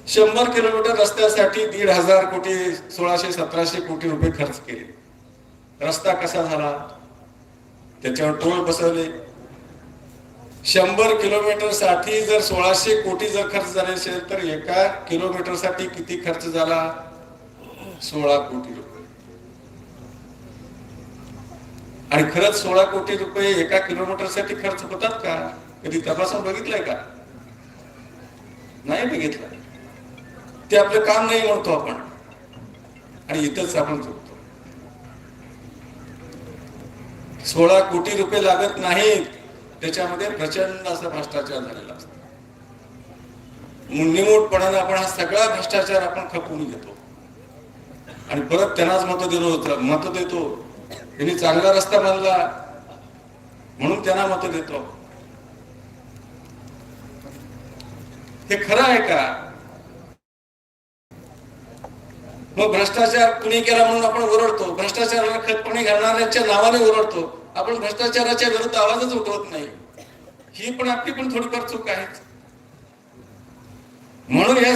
100 kilometre रस्त्यासाठी 1,500 कोटी 1600-1700 कोटी रुपये खर्च केले। रस्ता कसा झाला? त्याच्यावर टोल बसवले। 100 किलोमीटर साठी जर 1600 कोटी जर खर्च झाले असेल तर एका किलोमीटर साठी किती खर्च झाला? 16 कोटी रुपये। आणि खरंच 16 कोटी रुपये एका किलोमीटर साठी खर्च होतात का? कधी तपासून बघितलंय का? नाही बघितलं। ते आपलं काम नाही म्हणतो आपण, आणि इथंच आपण चुकतो। 16 कोटी रुपये लागत नाहीत, त्याच्यामध्ये प्रचंड असा भ्रष्टाचार झालेला असतो। निमूटपणाने आपण हा सगळा भ्रष्टाचार आपण खपवून घेतो आणि परत त्यांनाच मत देतो। त्यांनी चांगला रस्ता बांधला म्हणून त्यांना मत देतो। हे खरं आहे का? मग भ्रष्टाचार कुणी केला म्हणून आपण ओरडतो, भ्रष्टाचाराला खतपाणी घालणाऱ्यांच्या नावाने ओरडतो, आपण भ्रष्टाचाराच्या विरुद्ध आवाजच उठवत नाही। ही पण आपली पण थोडीफार चूक आहे। म्हणून या